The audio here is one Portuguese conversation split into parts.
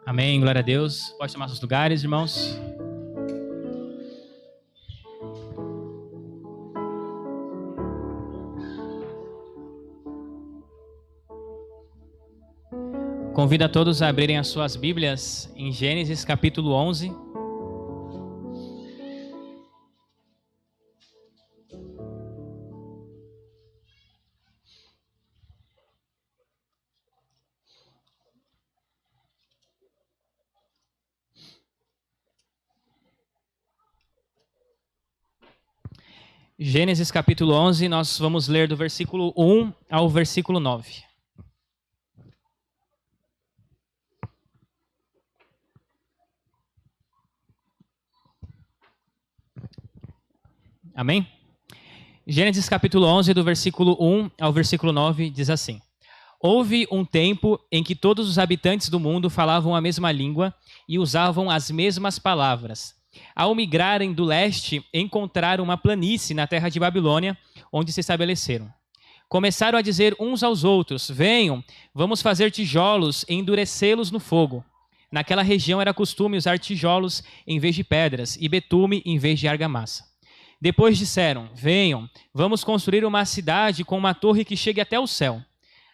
Amém, glória a Deus. Pode tomar seus lugares, irmãos. Convido a todos a abrirem as suas Bíblias em Gênesis capítulo 11. Gênesis capítulo 11, nós vamos ler do versículo 1 ao versículo 9. Amém? Gênesis capítulo 11, do versículo 1 ao versículo 9, diz assim: Houve um tempo em que todos os habitantes do mundo falavam a mesma língua e usavam as mesmas palavras. Ao migrarem do leste, encontraram uma planície na terra de Babilônia, onde se estabeleceram. Começaram a dizer uns aos outros: Venham, vamos fazer tijolos e endurecê-los no fogo. Naquela região era costume usar tijolos em vez de pedras e betume em vez de argamassa. Depois disseram: Venham, vamos construir uma cidade com uma torre que chegue até o céu.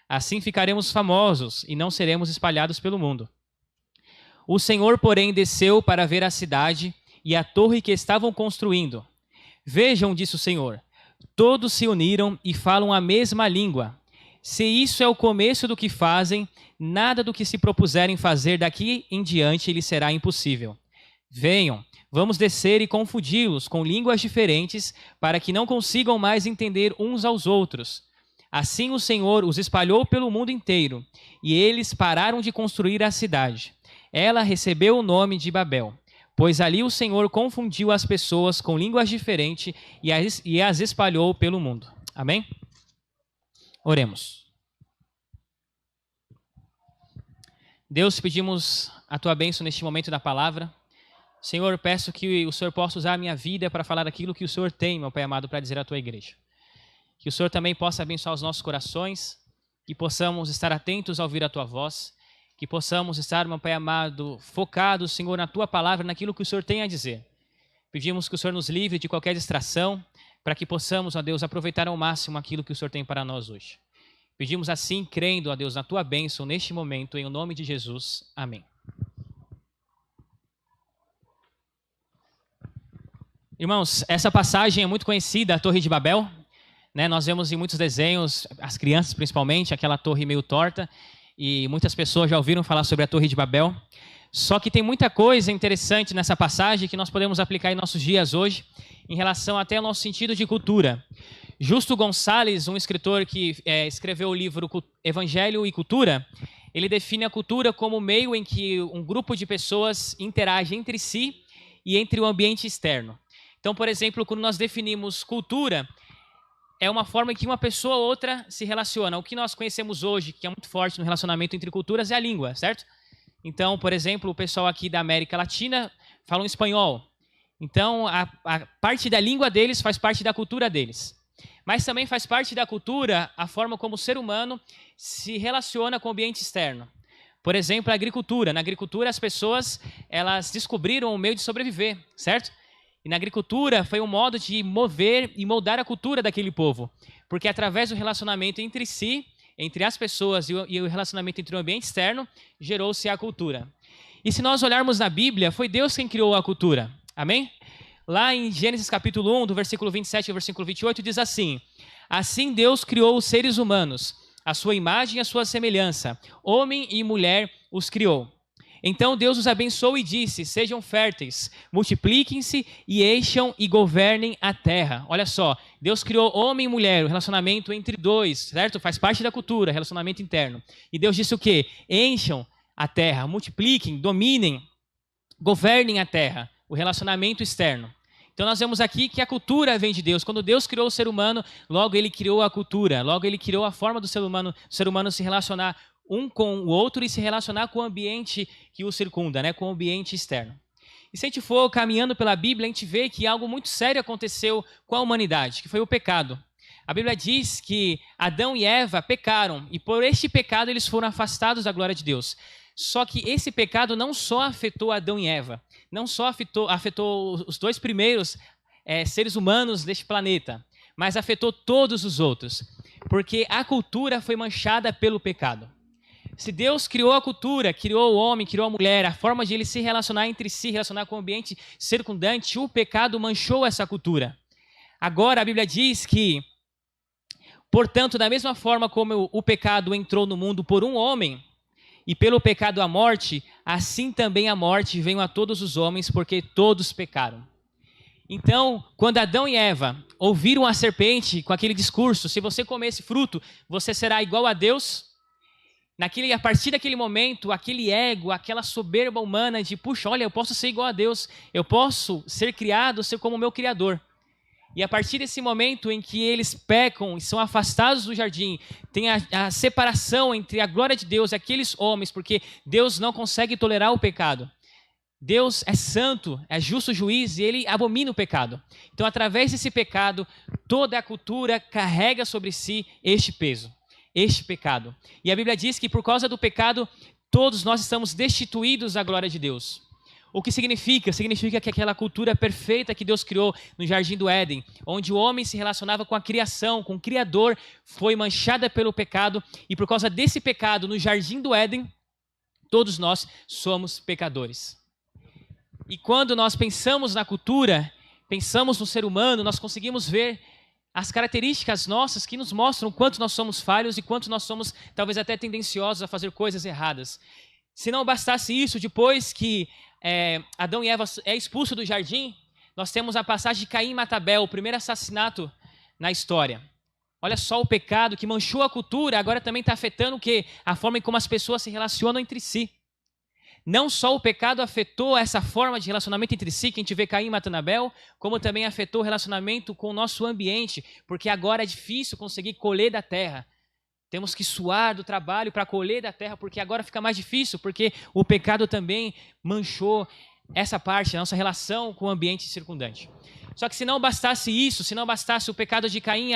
Assim ficaremos famosos e não seremos espalhados pelo mundo. O Senhor, porém, desceu para ver a cidade e a torre que estavam construindo. Vejam, disse o Senhor, todos se uniram e falam a mesma língua. Se isso é o começo do que fazem, nada do que se propuserem fazer daqui em diante lhes será impossível. Venham, vamos descer e confundi-los com línguas diferentes, para que não consigam mais entender uns aos outros. Assim o Senhor os espalhou pelo mundo inteiro, e eles pararam de construir a cidade. Ela recebeu o nome de Babel, pois ali o Senhor confundiu as pessoas com línguas diferentes e as espalhou pelo mundo. Amém? Oremos. Deus, pedimos a tua bênção neste momento da palavra. Senhor, peço que o Senhor possa usar a minha vida para falar aquilo que o Senhor tem, meu Pai amado, para dizer à tua igreja. Que o Senhor também possa abençoar os nossos corações, que possamos estar atentos a ouvir a tua voz, que possamos estar, meu Pai amado, focados, Senhor, na tua palavra, naquilo que o Senhor tem a dizer. Pedimos que o Senhor nos livre de qualquer distração, para que possamos, ó Deus, aproveitar ao máximo aquilo que o Senhor tem para nós hoje. Pedimos assim, crendo, ó Deus, na tua bênção neste momento, em nome de Jesus. Amém. Irmãos, essa passagem é muito conhecida, a Torre de Babel, né? Nós vemos em muitos desenhos, as crianças principalmente, aquela torre meio torta, e muitas pessoas já ouviram falar sobre a Torre de Babel. Só que tem muita coisa interessante nessa passagem que nós podemos aplicar em nossos dias hoje, em relação até ao nosso sentido de cultura. Justo Gonçalves, um escritor que escreveu o livro Evangelho e Cultura, ele define a cultura como o meio em que um grupo de pessoas interage entre si e entre o ambiente externo. Então, por exemplo, quando nós definimos cultura, é uma forma em que uma pessoa ou outra se relaciona. O que nós conhecemos hoje, que é muito forte no relacionamento entre culturas, é a língua, certo? Então, por exemplo, o pessoal aqui da América Latina fala espanhol. Então, a parte da língua deles faz parte da cultura deles. Mas também faz parte da cultura a forma como o ser humano se relaciona com o ambiente externo. Por exemplo, a agricultura. Na agricultura, as pessoas elas descobriram um meio de sobreviver, certo? E na agricultura foi um modo de mover e moldar a cultura daquele povo. Porque através do relacionamento entre si, entre as pessoas e o relacionamento entre o ambiente externo, gerou-se a cultura. E se nós olharmos na Bíblia, foi Deus quem criou a cultura. Amém? Lá em Gênesis capítulo 1, do versículo 27 ao versículo 28, diz assim: Assim Deus criou os seres humanos, a sua imagem e a sua semelhança. Homem e mulher os criou. Então Deus os abençoou e disse: Sejam férteis, multipliquem-se e encham e governem a terra. Olha só, Deus criou homem e mulher, o relacionamento entre dois, certo? Faz parte da cultura, relacionamento interno. E Deus disse o quê? Encham a terra, multipliquem, dominem, governem a terra, o relacionamento externo. Então nós vemos aqui que a cultura vem de Deus. Quando Deus criou o ser humano, logo ele criou a cultura, logo ele criou a forma do ser humano se relacionar um com o outro e se relacionar com o ambiente que o circunda, né? Com o ambiente externo. E se a gente for caminhando pela Bíblia, a gente vê que algo muito sério aconteceu com a humanidade, que foi o pecado. A Bíblia diz que Adão e Eva pecaram, e por este pecado eles foram afastados da glória de Deus. Só que esse pecado não só afetou Adão e Eva, não só afetou os dois primeiros seres humanos deste planeta, mas afetou todos os outros, porque a cultura foi manchada pelo pecado. Se Deus criou a cultura, criou o homem, criou a mulher, a forma de ele se relacionar entre si, relacionar com o ambiente circundante, o pecado manchou essa cultura. Agora a Bíblia diz que, portanto, da mesma forma como o pecado entrou no mundo por um homem, e pelo pecado a morte, assim também a morte veio a todos os homens, porque todos pecaram. Então, quando Adão e Eva ouviram a serpente com aquele discurso, se você comer esse fruto, você será igual a Deus, a partir daquele momento, aquele ego, aquela soberba humana de, puxa, olha, eu posso ser igual a Deus, eu posso ser criado, ser como o meu Criador. E a partir desse momento em que eles pecam e são afastados do jardim, tem a separação entre a glória de Deus e aqueles homens, porque Deus não consegue tolerar o pecado. Deus é santo, é justo juiz e ele abomina o pecado. Então, através desse pecado, toda a cultura carrega sobre si este peso, este pecado. E a Bíblia diz que por causa do pecado, todos nós estamos destituídos da glória de Deus. O que significa? Significa que aquela cultura perfeita que Deus criou no Jardim do Éden, onde o homem se relacionava com a criação, com o Criador, foi manchada pelo pecado. E por causa desse pecado no Jardim do Éden, todos nós somos pecadores. E quando nós pensamos na cultura, pensamos no ser humano, nós conseguimos ver as características nossas que nos mostram quanto nós somos falhos e quanto nós somos talvez até tendenciosos a fazer coisas erradas. Se não bastasse isso, depois que Adão e Eva é expulso do jardim, nós temos a passagem de Caim e Abel, o primeiro assassinato na história. Olha só o pecado que manchou a cultura, agora também está afetando o quê? A forma como as pessoas se relacionam entre si. Não só o pecado afetou essa forma de relacionamento entre si, que a gente vê Caim matando Abel, como também afetou o relacionamento com o nosso ambiente, porque agora é difícil conseguir colher da terra. Temos que suar do trabalho para colher da terra, porque agora fica mais difícil, porque o pecado também manchou essa parte, a nossa relação com o ambiente circundante. Só que se não bastasse isso, se não bastasse o pecado de Caim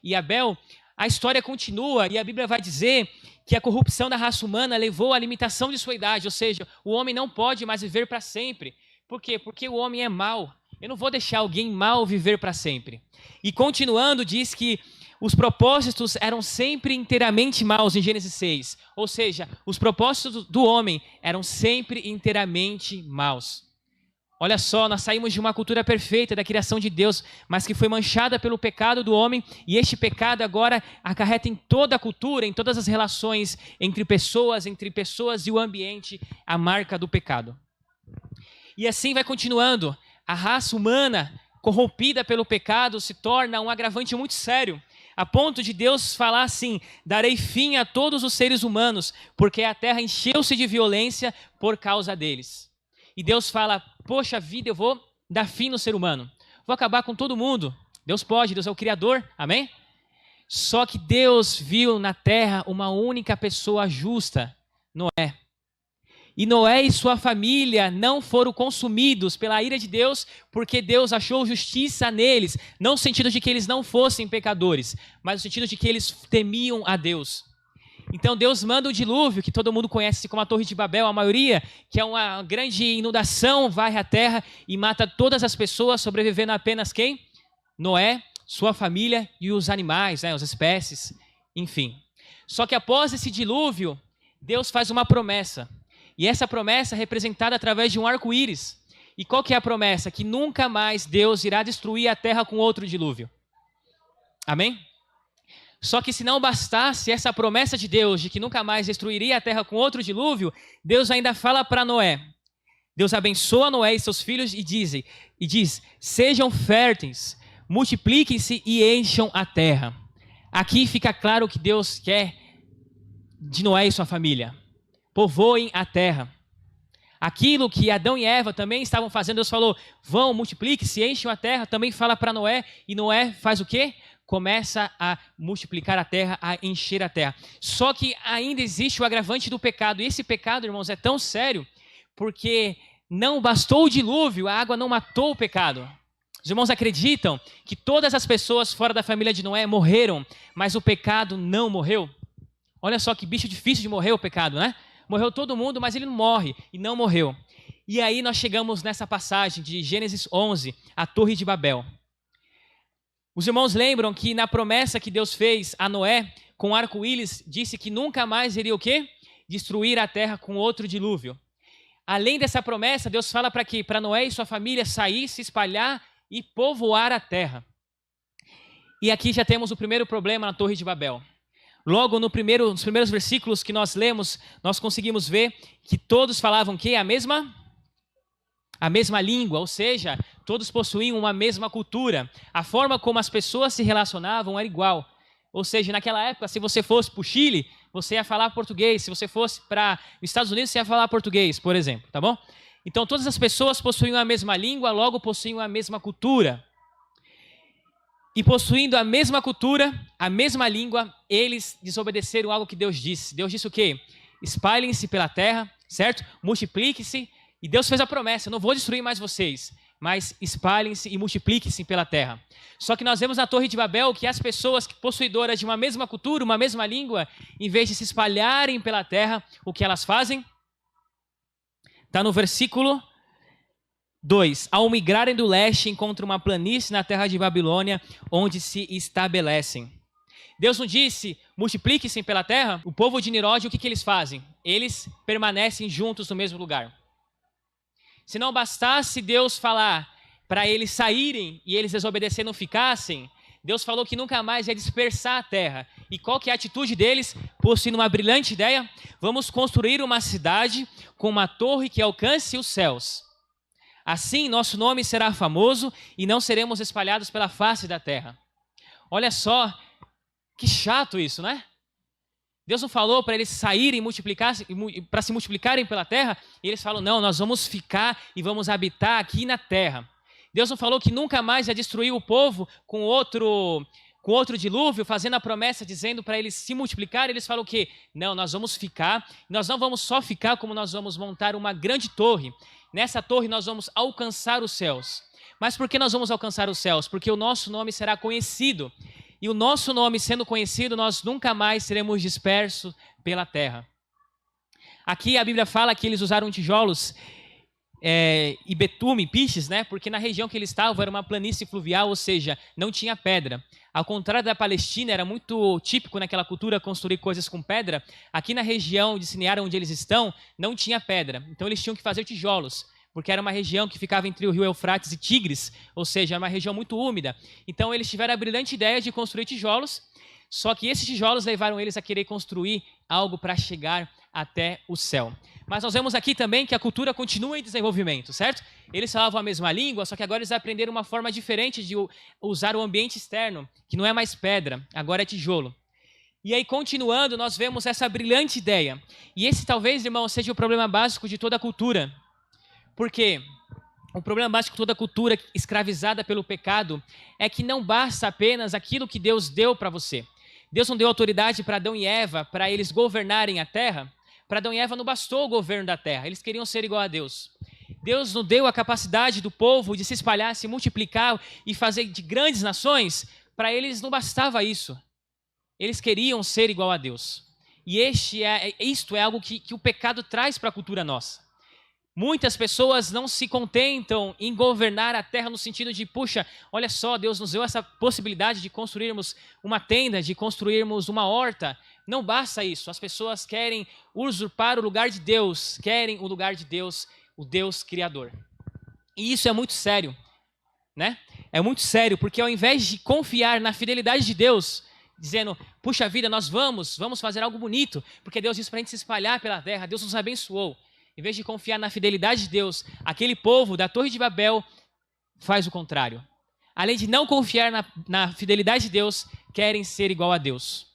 e Abel, a história continua e a Bíblia vai dizer que a corrupção da raça humana levou à limitação de sua idade, ou seja, o homem não pode mais viver para sempre. Por quê? Porque o homem é mau. Eu não vou deixar alguém mau viver para sempre. E continuando, diz que os propósitos eram sempre inteiramente maus em Gênesis 6. Ou seja, os propósitos do homem eram sempre inteiramente maus. Olha só, nós saímos de uma cultura perfeita da criação de Deus, mas que foi manchada pelo pecado do homem, e este pecado agora acarreta em toda a cultura, em todas as relações entre pessoas e o ambiente, a marca do pecado. E assim vai continuando. A raça humana, corrompida pelo pecado, se torna um agravante muito sério, a ponto de Deus falar assim: darei fim a todos os seres humanos, porque a terra encheu-se de violência por causa deles. E Deus fala: poxa vida, eu vou dar fim no ser humano. Vou acabar com todo mundo. Deus pode, Deus é o Criador, amém? Só que Deus viu na terra uma única pessoa justa, Noé. E Noé e sua família não foram consumidos pela ira de Deus, porque Deus achou justiça neles. Não no sentido de que eles não fossem pecadores, mas no sentido de que eles temiam a Deus. Então Deus manda o dilúvio, que todo mundo conhece como a Torre de Babel, a maioria, que é uma grande inundação, varre a terra e mata todas as pessoas, sobrevivendo apenas quem? Noé, sua família e os animais, as espécies, enfim. Só que após esse dilúvio, Deus faz uma promessa. E essa promessa é representada através de um arco-íris. E qual que é a promessa? Que nunca mais Deus irá destruir a terra com outro dilúvio. Amém? Só que se não bastasse essa promessa de Deus de que nunca mais destruiria a terra com outro dilúvio, Deus ainda fala para Noé. Deus abençoa Noé e seus filhos e diz: sejam férteis, multipliquem-se e encham a terra. Aqui fica claro o que Deus quer de Noé e sua família. Povoem a terra. Aquilo que Adão e Eva também estavam fazendo, Deus falou: vão, multipliquem-se, enchem a terra. Também fala para Noé, e Noé faz o quê? Começa a multiplicar a terra, a encher a terra. Só que ainda existe o agravante do pecado. E esse pecado, irmãos, é tão sério, porque não bastou o dilúvio, a água não matou o pecado. Os irmãos acreditam que todas as pessoas fora da família de Noé morreram, mas o pecado não morreu? Olha só que bicho difícil de morrer o pecado, né? Morreu todo mundo, mas ele não morre, e não morreu. E aí nós chegamos nessa passagem de Gênesis 11, a Torre de Babel. Os irmãos lembram que na promessa que Deus fez a Noé, com arco-íris, disse que nunca mais iria o quê? Destruir a terra com outro dilúvio. Além dessa promessa, Deus fala para que para Noé e sua família sair, se espalhar e povoar a terra. E aqui já temos o primeiro problema na Torre de Babel. Logo nos primeiros versículos que nós lemos, nós conseguimos ver que todos falavam que a mesma língua, ou seja, todos possuíam uma mesma cultura. A forma como as pessoas se relacionavam era igual. Ou seja, naquela época, se você fosse para o Chile, você ia falar português. Se você fosse para os Estados Unidos, você ia falar português, por exemplo, tá bom? Então, todas as pessoas possuíam a mesma língua, logo possuíam a mesma cultura. E possuindo a mesma cultura, a mesma língua, eles desobedeceram algo que Deus disse. Deus disse o quê? Espalhem-se pela terra, certo? Multipliquem-se. E Deus fez a promessa, eu não vou destruir mais vocês, mas espalhem-se e multipliquem-se pela terra. Só que nós vemos na Torre de Babel que as pessoas possuidoras de uma mesma cultura, uma mesma língua, em vez de se espalharem pela terra, o que elas fazem? Está no versículo 2. Ao migrarem do leste, encontram uma planície na terra de Babilônia, onde se estabelecem. Deus não disse, multipliquem-se pela terra? O povo de Nimrod, o que eles fazem? Eles permanecem juntos no mesmo lugar. Se não bastasse Deus falar para eles saírem e eles desobedecer não ficassem, Deus falou que nunca mais ia dispersar a terra. E qual que é a atitude deles? Possuindo uma brilhante ideia, vamos construir uma cidade com uma torre que alcance os céus. Assim, nosso nome será famoso e não seremos espalhados pela face da terra. Olha só, que chato isso, né? Deus não falou para eles saírem para se multiplicarem pela terra, e eles falam, não, nós vamos ficar e vamos habitar aqui na terra. Deus não falou que nunca mais ia destruir o povo com outro dilúvio, fazendo a promessa, dizendo para eles se multiplicarem. Eles falam o quê? Não, nós vamos ficar, nós não vamos só ficar, como nós vamos montar uma grande torre. Nessa torre nós vamos alcançar os céus. Mas por que nós vamos alcançar os céus? Porque o nosso nome será conhecido. E o nosso nome sendo conhecido, nós nunca mais seremos dispersos pela terra. Aqui a Bíblia fala que eles usaram tijolos e betume, piches, né? Porque na região que eles estavam era uma planície fluvial, ou seja, não tinha pedra. Ao contrário da Palestina, era muito típico naquela cultura construir coisas com pedra. Aqui na região de Sinear, onde eles estão, não tinha pedra. Então eles tinham que fazer tijolos, porque era uma região que ficava entre o rio Eufrates e Tigres, ou seja, era uma região muito úmida. Então eles tiveram a brilhante ideia de construir tijolos, só que esses tijolos levaram eles a querer construir algo para chegar até o céu. Mas nós vemos aqui também que a cultura continua em desenvolvimento, certo? Eles falavam a mesma língua, só que agora eles aprenderam uma forma diferente de usar o ambiente externo, que não é mais pedra, agora é tijolo. E aí, continuando, nós vemos essa brilhante ideia. E esse talvez, irmão, seja o problema básico de toda a cultura. Por quê? O problema básico de toda a cultura escravizada pelo pecado é que não basta apenas aquilo que Deus deu para você. Deus não deu autoridade para Adão e Eva, para eles governarem a terra. Para Adão e Eva não bastou o governo da terra, eles queriam ser igual a Deus. Deus não deu a capacidade do povo de se espalhar, se multiplicar e fazer de grandes nações. Para eles não bastava isso. Eles queriam ser igual a Deus. E isto é algo que o pecado traz para a cultura nossa. Muitas pessoas não se contentam em governar a terra no sentido de, puxa, olha só, Deus nos deu essa possibilidade de construirmos uma tenda, de construirmos uma horta. Não basta isso, as pessoas querem usurpar o lugar de Deus, querem o lugar de Deus, o Deus Criador. E isso é muito sério, né? É muito sério, porque ao invés de confiar na fidelidade de Deus, dizendo, puxa vida, nós vamos fazer algo bonito, porque Deus disse para a gente se espalhar pela terra, Deus nos abençoou. Em vez de confiar na fidelidade de Deus, aquele povo da Torre de Babel faz o contrário. Além de não confiar na fidelidade de Deus, querem ser igual a Deus.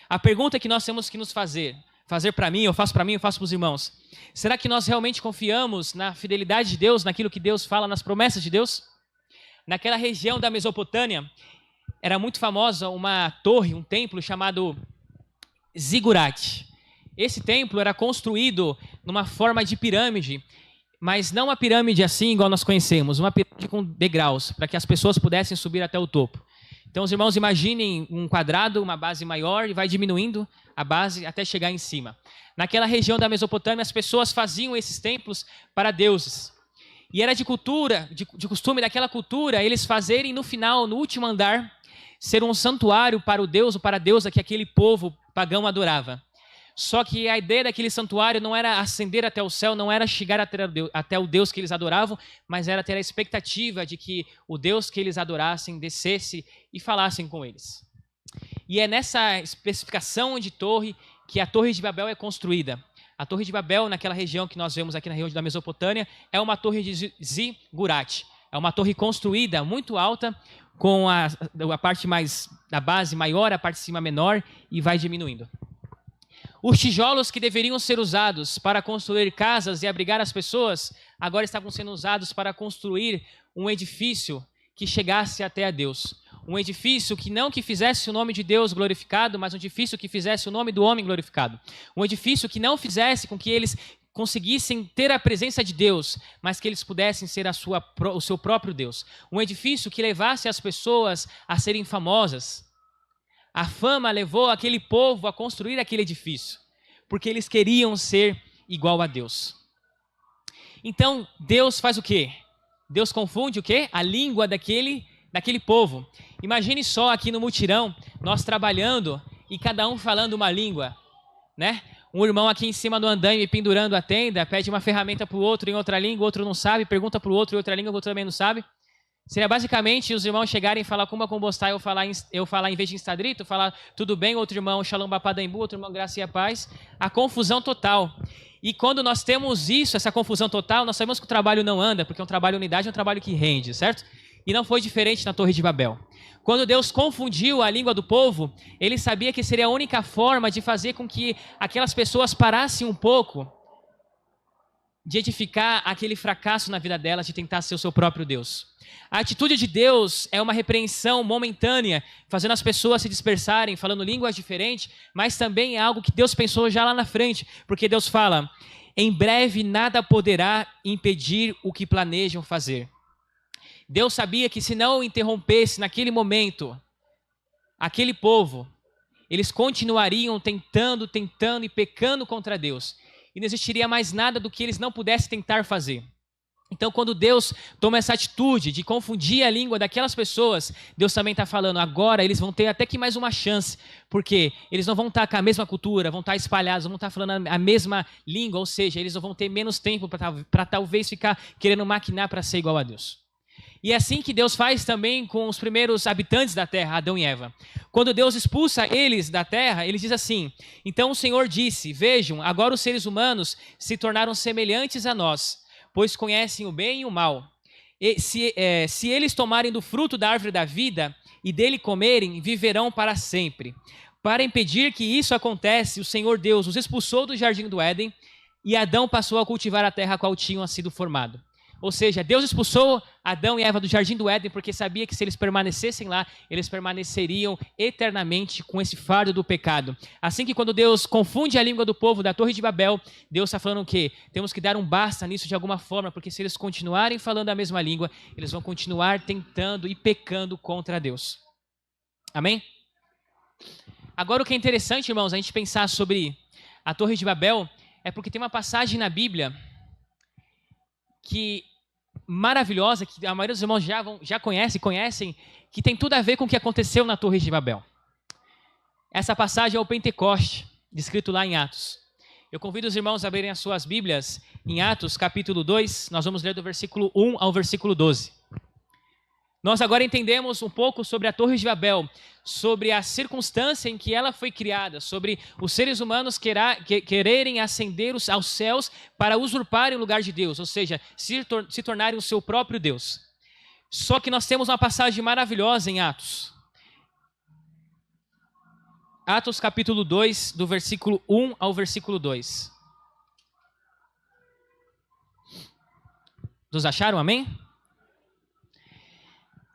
A pergunta que nós temos que nos fazer para mim, eu faço para os irmãos. Será que nós realmente confiamos na fidelidade de Deus, naquilo que Deus fala, nas promessas de Deus? Naquela região da Mesopotâmia, era muito famosa uma torre, um templo chamado Zigurate. Esse templo era construído numa forma de pirâmide, mas não uma pirâmide assim igual nós conhecemos, uma pirâmide com degraus, para que as pessoas pudessem subir até o topo. Então, os irmãos, imaginem um quadrado, uma base maior, e vai diminuindo a base até chegar em cima. Naquela região da Mesopotâmia, as pessoas faziam esses templos para deuses. E era de costume daquela cultura, eles fazerem no final, no último andar, ser um santuário para o deus ou para a deusa que aquele povo pagão adorava. Só que a ideia daquele santuário não era ascender até o céu, não era chegar até o Deus que eles adoravam, mas era ter a expectativa de que o Deus que eles adorassem descesse e falassem com eles. E é nessa especificação de torre que a Torre de Babel é construída. A Torre de Babel, naquela região que nós vemos aqui na região da Mesopotâmia, é uma torre de zigurat. É uma torre construída muito alta, com a parte mais da base maior, a parte de cima menor, e vai diminuindo. Os tijolos que deveriam ser usados para construir casas e abrigar as pessoas, agora estavam sendo usados para construir um edifício que chegasse até a Deus. Um edifício que não que fizesse o nome de Deus glorificado, mas um edifício que fizesse o nome do homem glorificado. Um edifício que não fizesse com que eles conseguissem ter a presença de Deus, mas que eles pudessem ser o seu próprio Deus. Um edifício que levasse as pessoas a serem famosas. A fama levou aquele povo a construir aquele edifício, porque eles queriam ser igual a Deus. Então, Deus faz o quê? Deus confunde o quê? A língua daquele povo. Imagine só aqui no mutirão, nós trabalhando e cada um falando uma língua, né? Um irmão aqui em cima do andaime pendurando a tenda, pede uma ferramenta para o outro em outra língua, o outro não sabe, pergunta para o outro em outra língua, o outro também não sabe. Seria basicamente os irmãos chegarem e falar como combostar, eu falar em vez de instadrito, falar tudo bem, outro irmão shalom bapadembu, outro irmão graça e a paz. A confusão total. E quando nós temos isso, essa confusão total, nós sabemos que o trabalho não anda, porque um trabalho unidade é um trabalho que rende, certo? E não foi diferente na Torre de Babel. Quando Deus confundiu a língua do povo, ele sabia que seria a única forma de fazer com que aquelas pessoas parassem um pouco de edificar aquele fracasso na vida delas de tentar ser o seu próprio Deus. A atitude de Deus é uma repreensão momentânea, fazendo as pessoas se dispersarem, falando línguas diferentes, mas também é algo que Deus pensou já lá na frente, porque Deus fala, em breve nada poderá impedir o que planejam fazer. Deus sabia que se não interrompesse naquele momento, aquele povo, eles continuariam tentando e pecando contra Deus. E não existiria mais nada do que eles não pudessem tentar fazer. Então, quando Deus toma essa atitude de confundir a língua daquelas pessoas, Deus também está falando, agora eles vão ter até que mais uma chance, porque eles não vão estar com a mesma cultura, vão estar espalhados, vão estar falando a mesma língua, ou seja, eles vão ter menos tempo para talvez ficar querendo maquinar para ser igual a Deus. E é assim que Deus faz também com os primeiros habitantes da terra, Adão e Eva. Quando Deus expulsa eles da terra, ele diz assim, então o Senhor disse, vejam, agora os seres humanos se tornaram semelhantes a nós, pois conhecem o bem e o mal. E se eles tomarem do fruto da árvore da vida e dele comerem, viverão para sempre. Para impedir que isso aconteça, o Senhor Deus os expulsou do jardim do Éden e Adão passou a cultivar a terra a qual tinham sido formado. Ou seja, Deus expulsou Adão e Eva do jardim do Éden porque sabia que se eles permanecessem lá, eles permaneceriam eternamente com esse fardo do pecado. Assim que quando Deus confunde a língua do povo da Torre de Babel, Deus está falando o quê? Temos que dar um basta nisso de alguma forma, porque se eles continuarem falando a mesma língua, eles vão continuar tentando e pecando contra Deus. Amém? Agora o que é interessante, irmãos, a gente pensar sobre a Torre de Babel, é porque tem uma passagem na Bíblia que maravilhosa, que a maioria dos irmãos já conhecem, que tem tudo a ver com o que aconteceu na Torre de Babel. Essa passagem é o Pentecoste, descrito lá em Atos. Eu convido os irmãos a abrirem as suas Bíblias em Atos, capítulo 2, nós vamos ler do versículo 1 ao versículo 12. Nós agora entendemos um pouco sobre a Torre de Babel, sobre a circunstância em que ela foi criada, sobre os seres humanos quererem ascender aos céus para usurparem o lugar de Deus, ou seja, se tornarem o seu próprio Deus. Só que nós temos uma passagem maravilhosa em Atos. Atos capítulo 2, do versículo 1 ao versículo 2. Todos acharam, amém?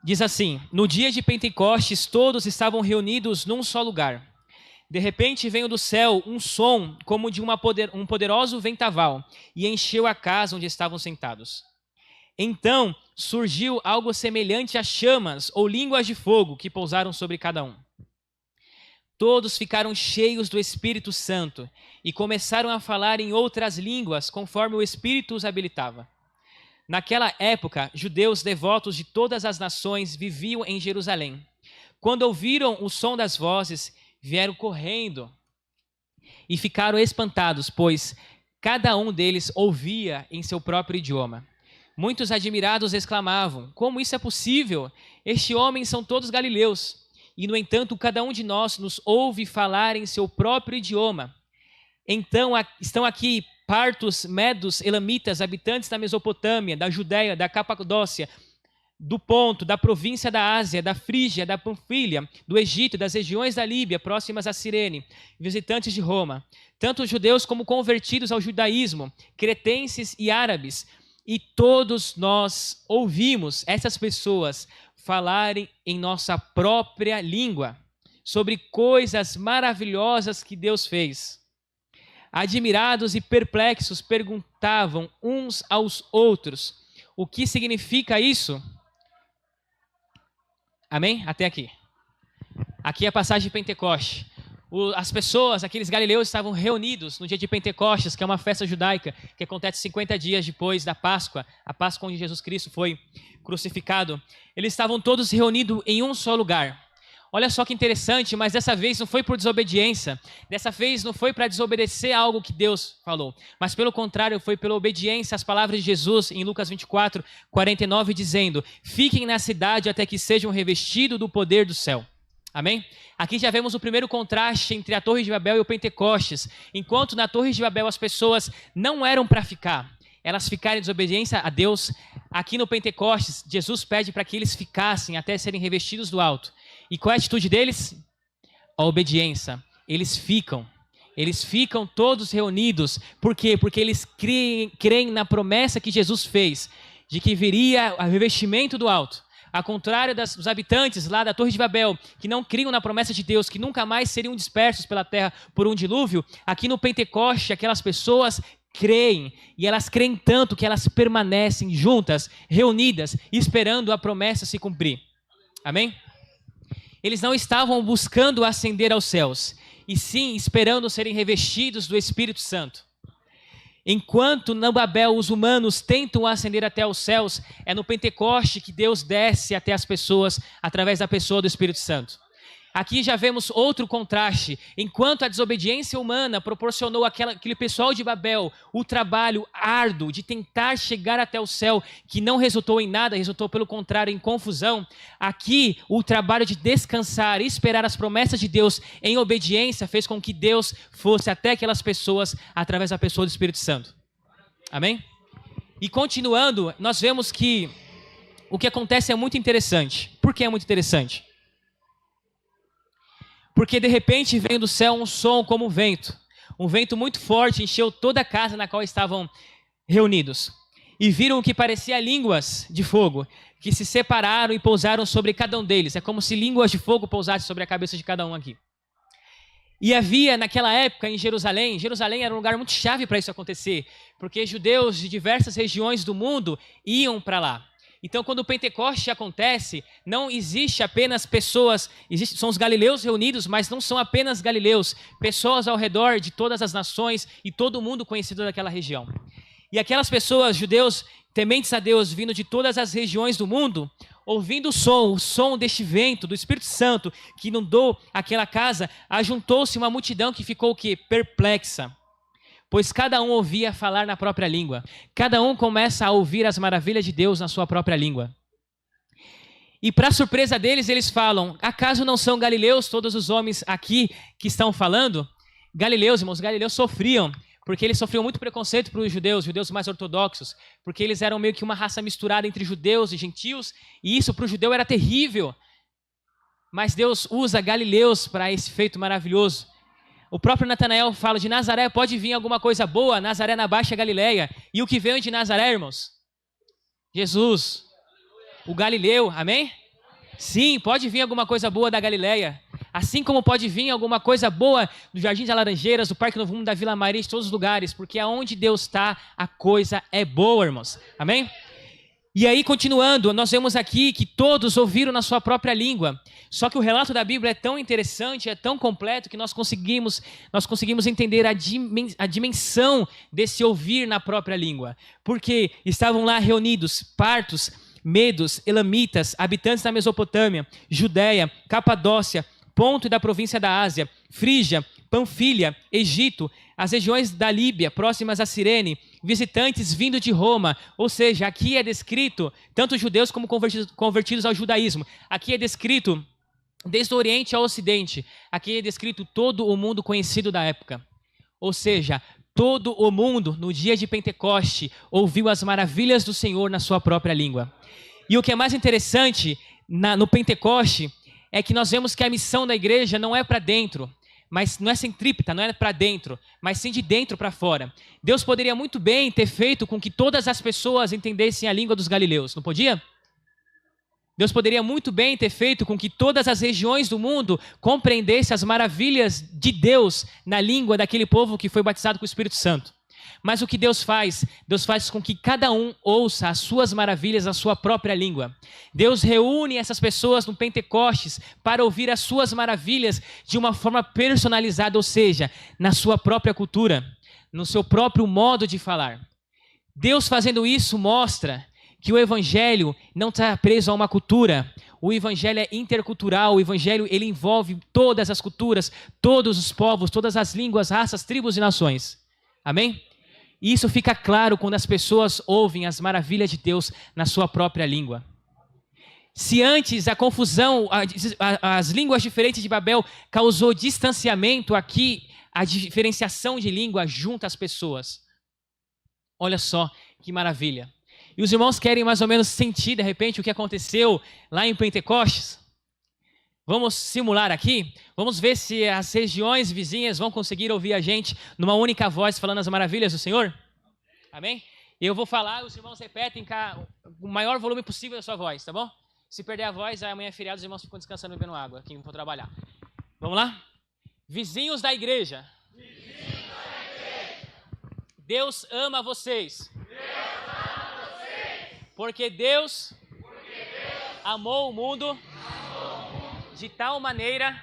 Diz assim, no dia de Pentecostes todos estavam reunidos num só lugar. De repente veio do céu um som como de um poderoso ventaval e encheu a casa onde estavam sentados. Então surgiu algo semelhante a chamas ou línguas de fogo que pousaram sobre cada um. Todos ficaram cheios do Espírito Santo e começaram a falar em outras línguas conforme o Espírito os habilitava. Naquela época, judeus devotos de todas as nações viviam em Jerusalém. Quando ouviram o som das vozes, vieram correndo e ficaram espantados, pois cada um deles ouvia em seu próprio idioma. Muitos admirados exclamavam: como isso é possível? Estes homens são todos galileus. E, no entanto, cada um de nós nos ouve falar em seu próprio idioma. Então, estão aqui partos, medos, elamitas, habitantes da Mesopotâmia, da Judéia, da Capadócia, do Ponto, da província da Ásia, da Frígia, da Panfilha, do Egito, das regiões da Líbia, próximas a Cirene, visitantes de Roma, tanto judeus como convertidos ao judaísmo, cretenses e árabes. E todos nós ouvimos essas pessoas falarem em nossa própria língua sobre coisas maravilhosas que Deus fez. Admirados e perplexos, perguntavam uns aos outros: o que significa isso? Amém? Até aqui. Aqui é a passagem de Pentecoste. As pessoas, aqueles galileus, estavam reunidos no dia de Pentecostes, que é uma festa judaica que acontece 50 dias depois da Páscoa, a Páscoa onde Jesus Cristo foi crucificado. Eles estavam todos reunidos em um só lugar. Olha só que interessante, mas dessa vez não foi por desobediência, dessa vez não foi para desobedecer algo que Deus falou, mas pelo contrário, foi pela obediência às palavras de Jesus em Lucas 24, 49, dizendo: fiquem na cidade até que sejam revestidos do poder do céu. Amém? Aqui já vemos o primeiro contraste entre a Torre de Babel e o Pentecostes. Enquanto na Torre de Babel as pessoas não eram para ficar, elas ficaram em desobediência a Deus. Aqui no Pentecostes, Jesus pede para que eles ficassem até serem revestidos do alto. E qual é a atitude deles? A obediência. Eles ficam todos reunidos. Por quê? Porque eles creem na promessa que Jesus fez, de que viria o revestimento do alto. Ao contrário dos habitantes lá da Torre de Babel, que não criam na promessa de Deus, que nunca mais seriam dispersos pela terra por um dilúvio, aqui no Pentecoste, aquelas pessoas creem, e elas creem tanto que elas permanecem juntas, reunidas, esperando a promessa se cumprir. Amém? Eles não estavam buscando ascender aos céus, e sim esperando serem revestidos do Espírito Santo. Enquanto no Babel os humanos tentam ascender até os céus, é no Pentecoste que Deus desce até as pessoas através da pessoa do Espírito Santo. Aqui já vemos outro contraste. Enquanto a desobediência humana proporcionou aquele pessoal de Babel o trabalho árduo de tentar chegar até o céu, que não resultou em nada, resultou pelo contrário em confusão, aqui o trabalho de descansar e esperar as promessas de Deus em obediência fez com que Deus fosse até aquelas pessoas através da pessoa do Espírito Santo. Amém? E continuando, nós vemos que o que acontece é muito interessante. Por que é muito interessante? Porque de repente veio do céu um som como um vento muito forte, encheu toda a casa na qual estavam reunidos. E viram o que parecia línguas de fogo, que se separaram e pousaram sobre cada um deles. É como se línguas de fogo pousassem sobre a cabeça de cada um aqui. E havia naquela época em Jerusalém era um lugar muito chave para isso acontecer, porque judeus de diversas regiões do mundo iam para lá. Então, quando o Pentecoste acontece, não existe apenas pessoas, são os galileus reunidos, mas não são apenas galileus, pessoas ao redor de todas as nações e todo mundo conhecido daquela região. E aquelas pessoas, judeus, tementes a Deus, vindo de todas as regiões do mundo, ouvindo o som deste vento, do Espírito Santo, que inundou aquela casa, ajuntou-se uma multidão que ficou o quê? Perplexa. Pois cada um ouvia falar na própria língua. Cada um começa a ouvir as maravilhas de Deus na sua própria língua. E para surpresa deles, eles falam: acaso não são galileus todos os homens aqui que estão falando? Galileus, irmãos, galileus sofriam, porque eles sofriam muito preconceito para os judeus mais ortodoxos, porque eles eram meio que uma raça misturada entre judeus e gentios, e isso para o judeu era terrível. Mas Deus usa galileus para esse feito maravilhoso. O próprio Natanael fala: de Nazaré pode vir alguma coisa boa, Nazaré na Baixa Galileia. E o que veio de Nazaré, irmãos? Jesus, o Galileu, amém? Sim, pode vir alguma coisa boa da Galileia. Assim como pode vir alguma coisa boa do Jardim das Laranjeiras, do Parque Novo Mundo, da Vila Maria, de todos os lugares. Porque aonde Deus está, a coisa é boa, irmãos. Amém? E aí, continuando, nós vemos aqui que todos ouviram na sua própria língua. Só que o relato da Bíblia é tão interessante, é tão completo, que nós conseguimos entender a dimensão desse ouvir na própria língua. Porque estavam lá reunidos partos, medos, elamitas, habitantes da Mesopotâmia, Judéia, Capadócia, Ponto e da província da Ásia, Frígia, Panfilha, Egito, as regiões da Líbia, próximas a Cirene, visitantes vindo de Roma, ou seja, aqui é descrito tanto judeus como convertidos ao judaísmo. Aqui é descrito desde o Oriente ao Ocidente. Aqui é descrito todo o mundo conhecido da época. Ou seja, todo o mundo, no dia de Pentecoste, ouviu as maravilhas do Senhor na sua própria língua. E o que é mais interessante no Pentecoste é que nós vemos que a missão da igreja não é para dentro, mas não é centrípeta, não é para dentro, mas sim de dentro para fora. Deus poderia muito bem ter feito com que todas as pessoas entendessem a língua dos galileus, não podia? Deus poderia muito bem ter feito com que todas as regiões do mundo compreendessem as maravilhas de Deus na língua daquele povo que foi batizado com o Espírito Santo. Mas o que Deus faz? Deus faz com que cada um ouça as suas maravilhas na sua própria língua. Deus reúne essas pessoas no Pentecostes para ouvir as suas maravilhas de uma forma personalizada, ou seja, na sua própria cultura, no seu próprio modo de falar. Deus fazendo isso mostra que o evangelho não está preso a uma cultura. O evangelho é intercultural, o evangelho ele envolve todas as culturas, todos os povos, todas as línguas, raças, tribos e nações. Amém? E isso fica claro quando as pessoas ouvem as maravilhas de Deus na sua própria língua. Se antes a confusão, as línguas diferentes de Babel causou distanciamento, aqui a diferenciação de língua junta as pessoas. Olha só que maravilha. E os irmãos querem mais ou menos sentir de repente o que aconteceu lá em Pentecostes? Vamos simular aqui? Vamos ver se as regiões vizinhas vão conseguir ouvir a gente numa única voz falando as maravilhas do Senhor? Amém? Eu vou falar, os irmãos repetem o maior volume possível da sua voz, tá bom? Se perder a voz, amanhã é feriado, os irmãos ficam descansando e bebendo água, quem for trabalhar. Vamos lá? Vizinhos da igreja. Deus ama vocês. Porque Deus amou o mundo de tal maneira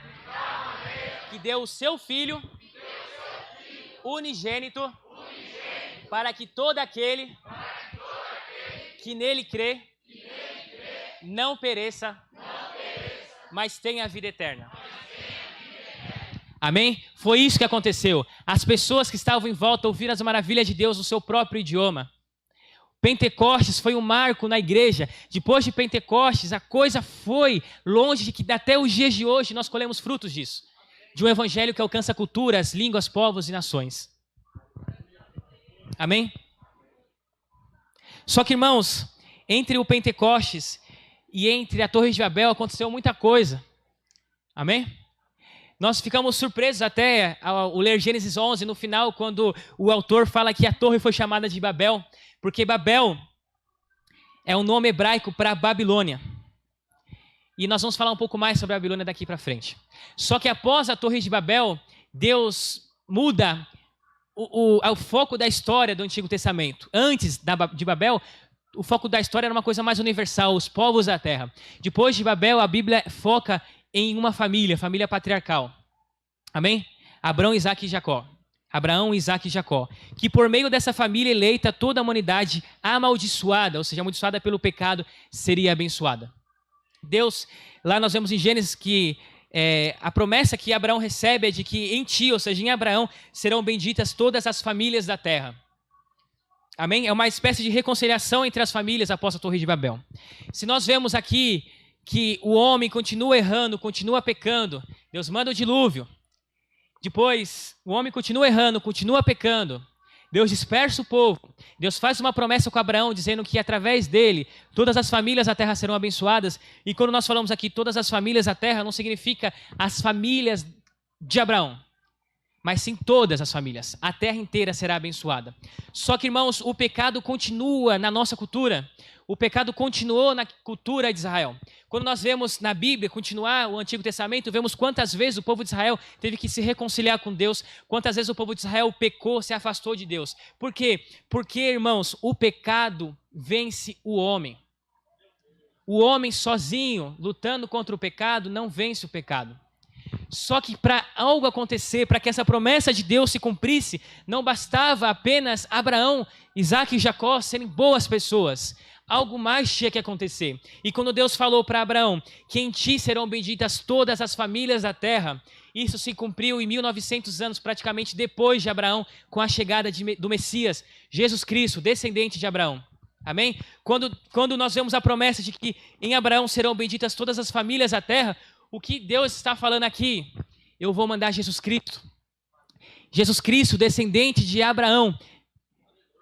que deu o seu Filho unigênito para que todo aquele que nele crê não pereça, mas tenha a vida eterna. Amém? Foi isso que aconteceu. As pessoas que estavam em volta ouviram as maravilhas de Deus no seu próprio idioma. Pentecostes foi um marco na igreja. Depois de Pentecostes, a coisa foi longe de que até os dias de hoje nós colhemos frutos disso. De um evangelho que alcança culturas, línguas, povos e nações. Amém? Só que, irmãos, entre o Pentecostes e entre a Torre de Babel aconteceu muita coisa. Amém? Nós ficamos surpresos até ao ler Gênesis 11, no final, quando o autor fala que a torre foi chamada de Babel, porque Babel é um nome hebraico para Babilônia. E nós vamos falar um pouco mais sobre a Babilônia daqui para frente. Só que após a Torre de Babel, Deus muda o foco da história do Antigo Testamento. Antes de Babel, o foco da história era uma coisa mais universal, os povos da terra. Depois de Babel, a Bíblia foca em uma família patriarcal. Amém? Abraão, Isaac e Jacó. Abraão, Isaac e Jacó. Que por meio dessa família eleita, toda a humanidade amaldiçoada, ou seja, amaldiçoada pelo pecado, seria abençoada. Deus, lá nós vemos em Gênesis que a promessa que Abraão recebe é de que em ti, ou seja, em Abraão, serão benditas todas as famílias da terra. Amém? É uma espécie de reconciliação entre as famílias após a Torre de Babel. Se nós vemos aqui que o homem continua errando, continua pecando, Deus manda o dilúvio. Depois, o homem continua errando, continua pecando. Deus dispersa o povo. Deus faz uma promessa com Abraão, dizendo que através dele, todas as famílias da terra serão abençoadas. E quando nós falamos aqui, todas as famílias da terra, não significa as famílias de Abraão, mas sim todas as famílias. A terra inteira será abençoada. Só que, irmãos, o pecado continua na nossa cultura. O pecado continuou na cultura de Israel. Quando nós vemos na Bíblia, continuar o Antigo Testamento, vemos quantas vezes o povo de Israel teve que se reconciliar com Deus, quantas vezes o povo de Israel pecou, se afastou de Deus. Por quê? Porque, irmãos, o pecado vence o homem. O homem sozinho, lutando contra o pecado, não vence o pecado. Só que para algo acontecer, para que essa promessa de Deus se cumprisse, não bastava apenas Abraão, Isaac e Jacó serem boas pessoas. Algo mais tinha que acontecer. E quando Deus falou para Abraão que em ti serão benditas todas as famílias da terra, isso se cumpriu em 1900 anos, praticamente depois de Abraão, com a chegada do Messias, Jesus Cristo, descendente de Abraão. Amém? Quando nós vemos a promessa de que em Abraão serão benditas todas as famílias da terra, o que Deus está falando aqui? Eu vou mandar Jesus Cristo. Jesus Cristo, descendente de Abraão.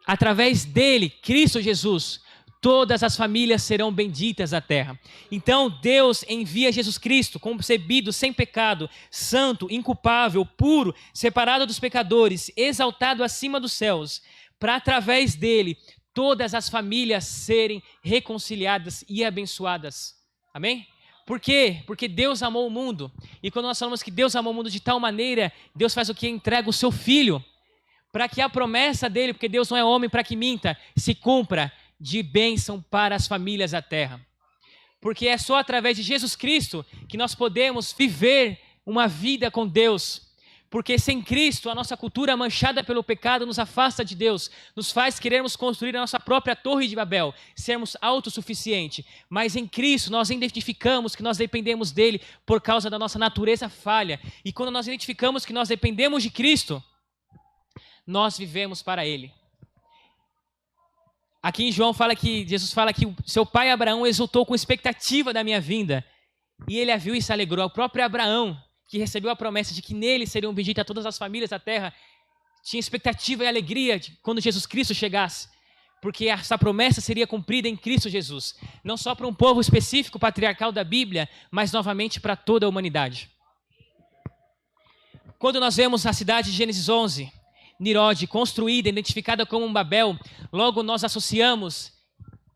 Através dele, Cristo Jesus, todas as famílias serão benditas da terra. Então Deus envia Jesus Cristo, concebido sem pecado, santo, inculpável, puro, separado dos pecadores, exaltado acima dos céus, para através dele todas as famílias serem reconciliadas e abençoadas. Amém? Por quê? Porque Deus amou o mundo. E quando nós falamos que Deus amou o mundo de tal maneira, Deus faz o quê? Entrega o seu Filho, para que a promessa dele, porque Deus não é homem para que minta, se cumpra de bênção para as famílias da terra. Porque é só através de Jesus Cristo que nós podemos viver uma vida com Deus. Porque sem Cristo, a nossa cultura manchada pelo pecado nos afasta de Deus, nos faz querermos construir a nossa própria torre de Babel, sermos autossuficientes. Mas em Cristo nós identificamos que nós dependemos dele por causa da nossa natureza falha. E quando nós identificamos que nós dependemos de Cristo, nós vivemos para ele. Aqui em João Jesus fala que o seu pai Abraão exultou com expectativa da minha vinda. E ele a viu e se alegrou. O próprio Abraão, que recebeu a promessa de que nele seriam benditas todas as famílias da terra, tinha expectativa e alegria de quando Jesus Cristo chegasse, porque essa promessa seria cumprida em Cristo Jesus, não só para um povo específico patriarcal da Bíblia, mas novamente para toda a humanidade. Quando nós vemos a cidade de Gênesis 11, Nirode, construída, identificada como um Babel, logo nós associamos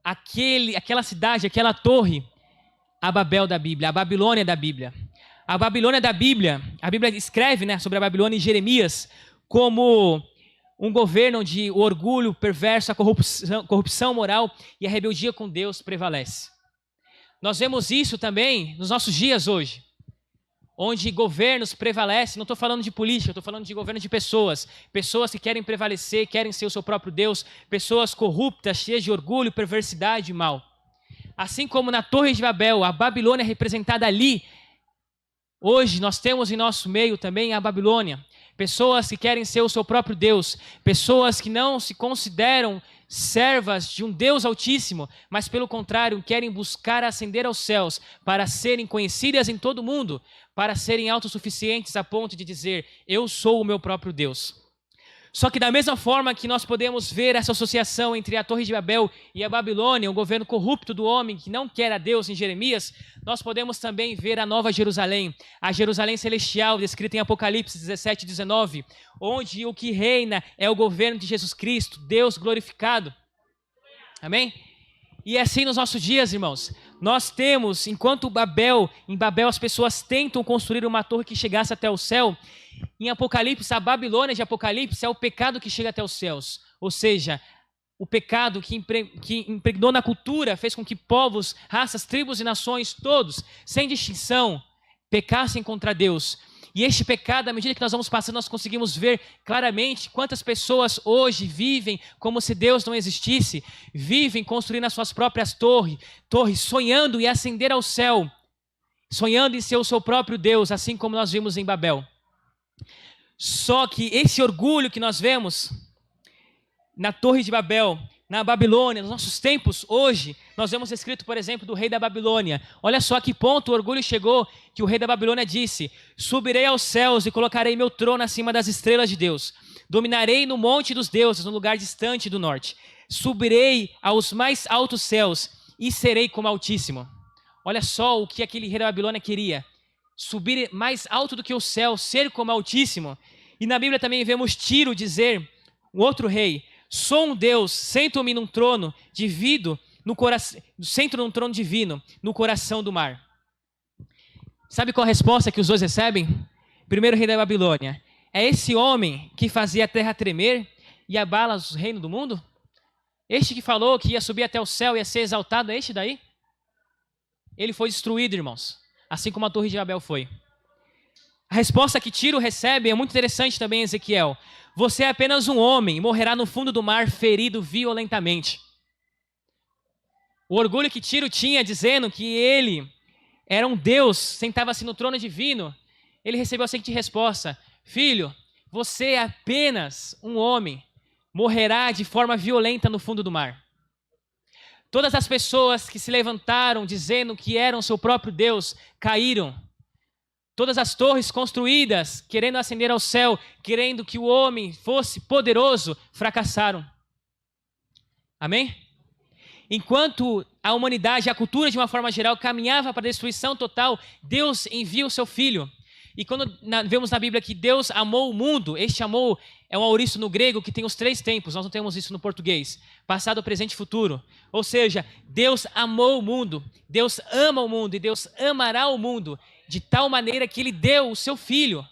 aquela cidade, aquela torre, a Babel da Bíblia, a Babilônia da Bíblia. A Babilônia da Bíblia, a Bíblia escreve, sobre a Babilônia em Jeremias como um governo onde o orgulho perverso, a corrupção moral e a rebeldia com Deus prevalece. Nós vemos isso também nos nossos dias hoje, onde governos prevalecem. Não estou falando de política, estou falando de governo de pessoas. Pessoas que querem prevalecer, querem ser o seu próprio Deus, pessoas corruptas, cheias de orgulho, perversidade e mal. Assim como na Torre de Babel, a Babilônia representada ali, hoje nós temos em nosso meio também a Babilônia, pessoas que querem ser o seu próprio Deus, pessoas que não se consideram servas de um Deus altíssimo, mas pelo contrário, querem buscar ascender aos céus para serem conhecidas em todo o mundo, para serem autossuficientes a ponto de dizer, eu sou o meu próprio Deus. Só que da mesma forma que nós podemos ver essa associação entre a Torre de Babel e a Babilônia, o governo corrupto do homem que não quer a Deus em Jeremias, nós podemos também ver a Nova Jerusalém, a Jerusalém celestial, descrita em Apocalipse 17 e 19, onde o que reina é o governo de Jesus Cristo, Deus glorificado. Amém? E assim nos nossos dias, irmãos, nós temos, enquanto em Babel as pessoas tentam construir uma torre que chegasse até o céu, em Apocalipse, a Babilônia de Apocalipse é o pecado que chega até os céus. Ou seja, o pecado que impregnou na cultura, fez com que povos, raças, tribos e nações, todos, sem distinção, pecassem contra Deus. E este pecado, à medida que nós vamos passando, nós conseguimos ver claramente quantas pessoas hoje vivem como se Deus não existisse, vivem construindo as suas próprias torres, sonhando em ascender ao céu, sonhando em ser o seu próprio Deus, assim como nós vimos em Babel. Só que esse orgulho que nós vemos na Torre de Babel, na Babilônia, nos nossos tempos, hoje, nós vemos escrito, por exemplo, do rei da Babilônia. Olha só a que ponto o orgulho chegou, que o rei da Babilônia disse, subirei aos céus e colocarei meu trono acima das estrelas de Deus. Dominarei no monte dos deuses, no lugar distante do norte. Subirei aos mais altos céus e serei como Altíssimo. Olha só o que aquele rei da Babilônia queria. Subir mais alto do que o céu, ser como Altíssimo. E na Bíblia também vemos Tiro dizer, um outro rei, sou um Deus, sento-me num trono divino, sento num trono divino, no coração do mar. Sabe qual a resposta que os dois recebem? Primeiro rei da Babilônia, é esse homem que fazia a terra tremer e abala os reinos do mundo? Este que falou que ia subir até o céu e ia ser exaltado, é este daí? ele foi destruído, irmãos, assim como a Torre de Babel foi. A resposta que Tiro recebe é muito interessante também em Ezequiel. Você é apenas um homem, morrerá no fundo do mar, ferido violentamente. O orgulho que Tiro tinha, dizendo que ele era um Deus, sentava-se no trono divino, ele recebeu a seguinte resposta: filho, você é apenas um homem, morrerá de forma violenta no fundo do mar. Todas as pessoas que se levantaram dizendo que eram seu próprio Deus, caíram. Todas as torres construídas, querendo ascender ao céu, querendo que o homem fosse poderoso, fracassaram. Amém? Enquanto a humanidade, a cultura de uma forma geral, caminhava para a destruição total, Deus envia o seu Filho. E quando vemos na Bíblia que Deus amou o mundo, este amor é um auristo no grego que tem os 3 tempos, nós não temos isso no português, passado, presente e futuro. Ou seja, Deus amou o mundo, Deus ama o mundo e Deus amará o mundo de tal maneira que Ele deu o seu Filho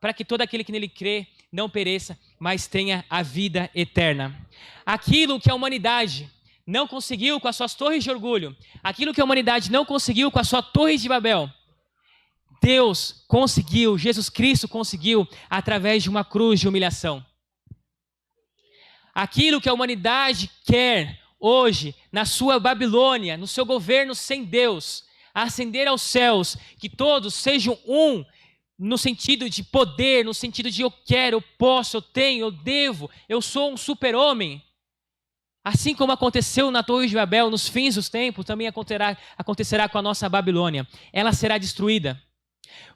para que todo aquele que nele crê não pereça, mas tenha a vida eterna. Aquilo que a humanidade não conseguiu com as suas torres de orgulho, aquilo que a humanidade não conseguiu com a sua torre de Babel, Deus conseguiu, Jesus Cristo conseguiu através de uma cruz de humilhação. Aquilo que a humanidade quer hoje, na sua Babilônia, no seu governo sem Deus, ascender aos céus, que todos sejam um, no sentido de poder, no sentido de eu quero, eu posso, eu tenho, eu devo, eu sou um super-homem. Assim como aconteceu na Torre de Babel, nos fins dos tempos, também acontecerá com a nossa Babilônia. Ela será destruída.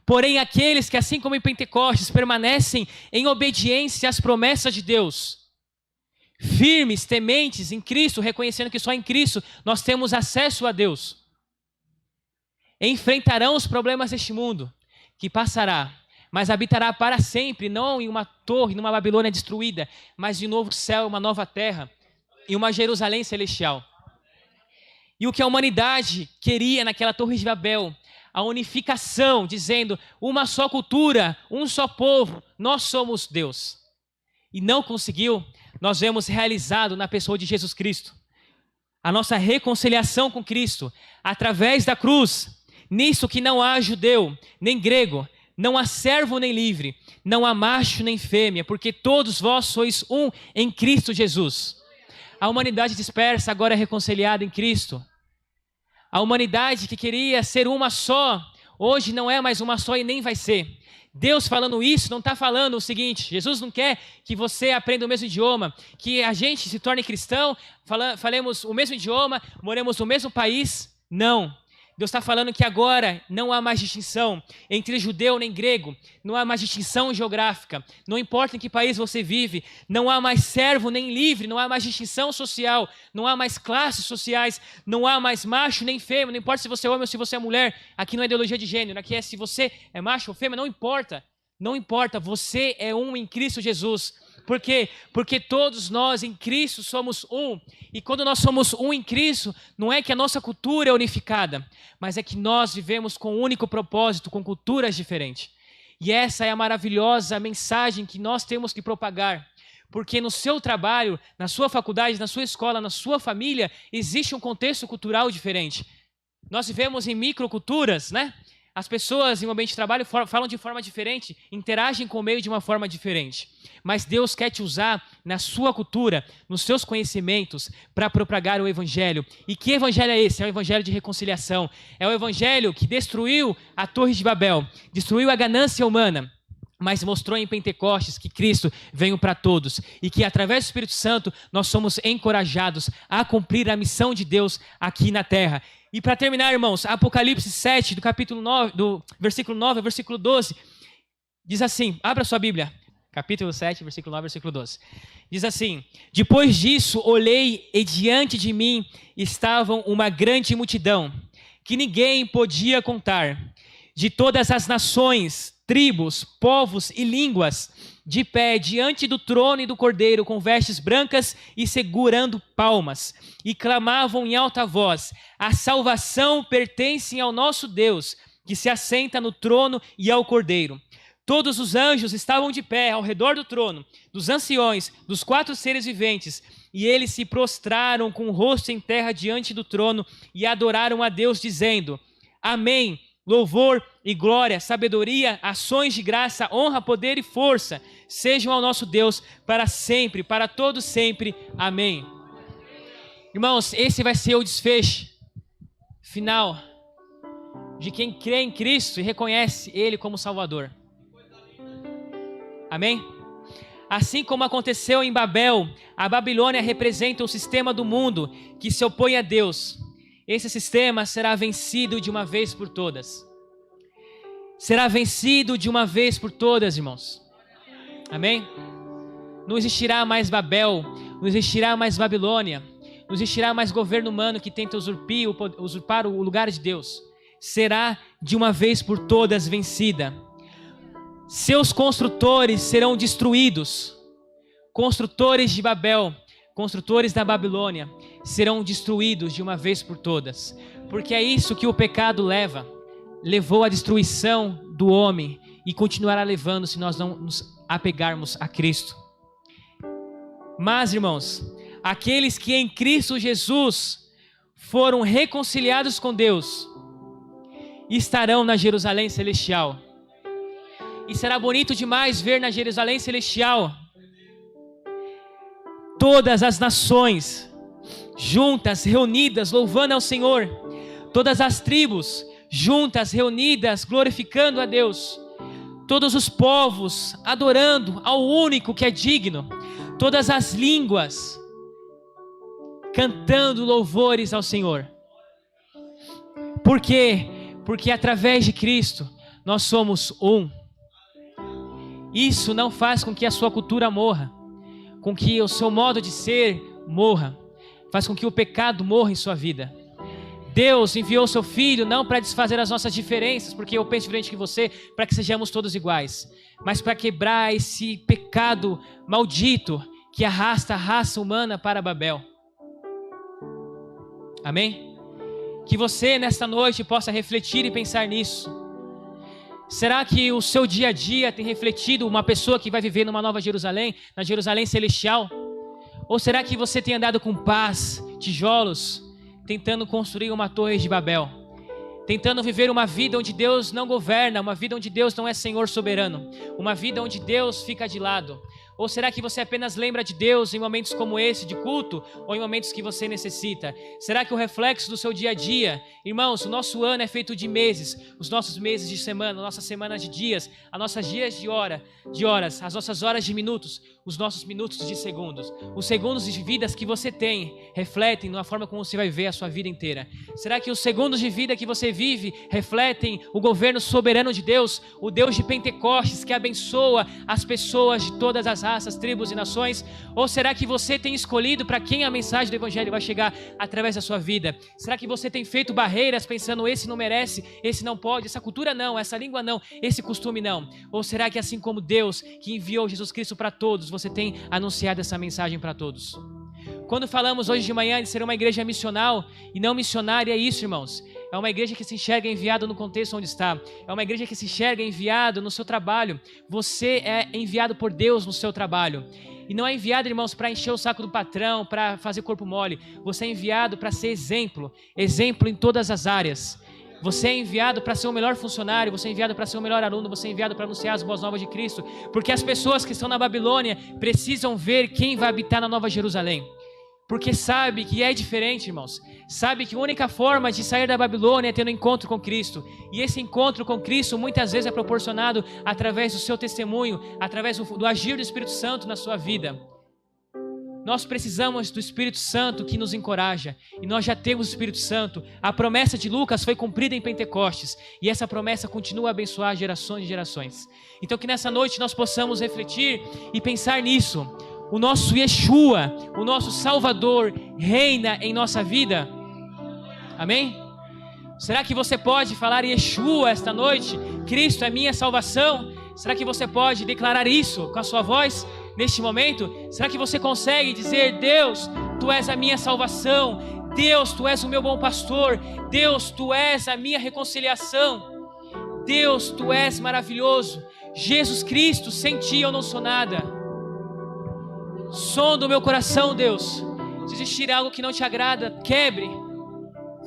Porém, aqueles que, assim como em Pentecostes, permanecem em obediência às promessas de Deus, firmes, tementes em Cristo, reconhecendo que só em Cristo nós temos acesso a Deus, enfrentarão os problemas deste mundo, que passará, mas habitará para sempre, não em uma torre, numa Babilônia destruída, mas em um novo céu, uma nova terra, em uma Jerusalém celestial. E o que a humanidade queria naquela Torre de Babel, a unificação, dizendo uma só cultura, um só povo, nós somos Deus. E não conseguiu, nós vemos realizado na pessoa de Jesus Cristo. A nossa reconciliação com Cristo, através da cruz. Nisso que não há judeu, nem grego, não há servo nem livre, não há macho nem fêmea, porque todos vós sois um em Cristo Jesus. A humanidade dispersa agora é reconciliada em Cristo. A humanidade que queria ser uma só, hoje não é mais uma só e nem vai ser. Deus falando isso não está falando o seguinte: Jesus não quer que você aprenda o mesmo idioma, que a gente se torne cristão, falemos o mesmo idioma, moremos no mesmo país. Não. Deus está falando que agora não há mais distinção entre judeu nem grego, não há mais distinção geográfica, não importa em que país você vive, não há mais servo nem livre, não há mais distinção social, não há mais classes sociais, não há mais macho nem fêmea, não importa se você é homem ou se você é mulher, aqui não é ideologia de gênero, aqui é se você é macho ou fêmea, não importa, você é um em Cristo Jesus. Por quê? Porque todos nós em Cristo somos um. E quando nós somos um em Cristo, não é que a nossa cultura é unificada, mas é que nós vivemos com um único propósito, com culturas diferentes. E essa é a maravilhosa mensagem que nós temos que propagar. Porque no seu trabalho, na sua faculdade, na sua escola, na sua família, existe um contexto cultural diferente. Nós vivemos em microculturas, né? As pessoas em um ambiente de trabalho falam de forma diferente, interagem com o meio de uma forma diferente. Mas Deus quer te usar na sua cultura, nos seus conhecimentos, para propagar o Evangelho. E que Evangelho é esse? É o Evangelho de reconciliação. É o Evangelho que destruiu a Torre de Babel, destruiu a ganância humana, mas mostrou em Pentecostes que Cristo veio para todos e que através do Espírito Santo nós somos encorajados a cumprir a missão de Deus aqui na terra. E para terminar, irmãos, Apocalipse 7, do capítulo 9, do versículo 9 ao versículo 12, diz assim, abra sua Bíblia, capítulo 7, versículo 9, versículo 12. Diz assim: depois disso olhei e diante de mim estavam uma grande multidão, que ninguém podia contar, de todas as nações, tribos, povos e línguas, de pé diante do trono e do Cordeiro, com vestes brancas e segurando palmas, e clamavam em alta voz: a salvação pertence ao nosso Deus, que se assenta no trono e ao Cordeiro. Todos os anjos estavam de pé ao redor do trono, dos anciões, dos 4 seres viventes, e eles se prostraram com o rosto em terra diante do trono e adoraram a Deus, dizendo: Amém. Louvor e glória, sabedoria, ações de graça, honra, poder e força sejam ao nosso Deus para sempre, para todos sempre. Amém. Irmãos, esse vai ser o desfecho final de quem crê em Cristo e reconhece Ele como Salvador. Amém? Assim como aconteceu em Babel, a Babilônia representa o sistema do mundo que se opõe a Deus. Esse sistema será vencido de uma vez por todas. Será vencido de uma vez por todas, irmãos. Amém? Não existirá mais Babel, não existirá mais Babilônia, não existirá mais governo humano que tenta usurpar o lugar de Deus. Será de uma vez por todas vencida. Seus construtores serão destruídos. Construtores de Babel, construtores da Babilônia, serão destruídos de uma vez por todas. Porque é isso que o pecado levou à destruição do homem e continuará levando se nós não nos apegarmos a Cristo. Mas, irmãos, aqueles que em Cristo Jesus foram reconciliados com Deus estarão na Jerusalém Celestial. E será bonito demais ver na Jerusalém Celestial todas as nações juntas, reunidas, louvando ao Senhor. Todas as tribos juntas, reunidas, glorificando a Deus. Todos os povos adorando ao único que é digno. Todas as línguas cantando louvores ao Senhor. Por quê? Porque através de Cristo nós somos um. Isso não faz com que a sua cultura morra, com que o seu modo de ser morra, faz com que o pecado morra em sua vida. Deus enviou seu Filho não para desfazer as nossas diferenças, porque eu penso diferente que você, para que sejamos todos iguais, mas para quebrar esse pecado maldito que arrasta a raça humana para Babel. Amém? Que você nesta noite possa refletir e pensar nisso. Será que o seu dia a dia tem refletido uma pessoa que vai viver numa nova Jerusalém, na Jerusalém Celestial? Ou será que você tem andado com pás, tijolos, tentando construir uma torre de Babel? Tentando viver uma vida onde Deus não governa, uma vida onde Deus não é Senhor soberano, uma vida onde Deus fica de lado? Ou será que você apenas lembra de Deus em momentos como esse, de culto, ou em momentos que você necessita? Será que o reflexo do seu dia a dia, irmãos, o nosso ano é feito de meses, os nossos meses de semana, a nossa semana de dias, as nossas dias de horas, as nossas horas de minutos, os nossos minutos de segundos, os segundos de vidas que você tem, refletem na forma como você vai viver a sua vida inteira. Será que os segundos de vida que você vive, refletem o governo soberano de Deus, o Deus de Pentecostes, que abençoa as pessoas de todas as raças, tribos e nações? Ou será que você tem escolhido para quem a mensagem do Evangelho vai chegar através da sua vida? Será que você tem feito barreiras pensando, esse não merece, esse não pode, essa cultura não, essa língua não, esse costume não? Ou será que assim como Deus que enviou Jesus Cristo para todos, você tem anunciado essa mensagem para todos? Quando falamos hoje de manhã de ser uma igreja missional e não missionária, é isso, irmãos. É uma igreja que se enxerga enviado no contexto onde está. É uma igreja que se enxerga enviado no seu trabalho. Você é enviado por Deus no seu trabalho. E não é enviado, irmãos, para encher o saco do patrão, para fazer corpo mole. Você é enviado para ser exemplo. Exemplo em todas as áreas. Você é enviado para ser o melhor funcionário, você é enviado para ser o melhor aluno, você é enviado para anunciar as boas novas de Cristo, porque as pessoas que estão na Babilônia precisam ver quem vai habitar na Nova Jerusalém, porque sabe que é diferente, irmãos, sabe que a única forma de sair da Babilônia é tendo um encontro com Cristo, e esse encontro com Cristo muitas vezes é proporcionado através do seu testemunho, através do agir do Espírito Santo na sua vida. Nós precisamos do Espírito Santo que nos encoraja, e nós já temos o Espírito Santo. A promessa de Lucas foi cumprida em Pentecostes, e essa promessa continua a abençoar gerações e gerações. Então que nessa noite nós possamos refletir e pensar nisso. O nosso Yeshua, o nosso Salvador, reina em nossa vida. Amém? Será que você pode falar Yeshua esta noite? Cristo é minha salvação. Será que você pode declarar isso com a sua voz neste momento? Será que você consegue dizer: Deus, Tu és a minha salvação, Deus, Tu és o meu bom pastor, Deus, Tu és a minha reconciliação, Deus, Tu és maravilhoso, Jesus Cristo, sem Ti eu não sou nada. Sonda o meu coração, Deus. Se existir algo que não Te agrada, quebre,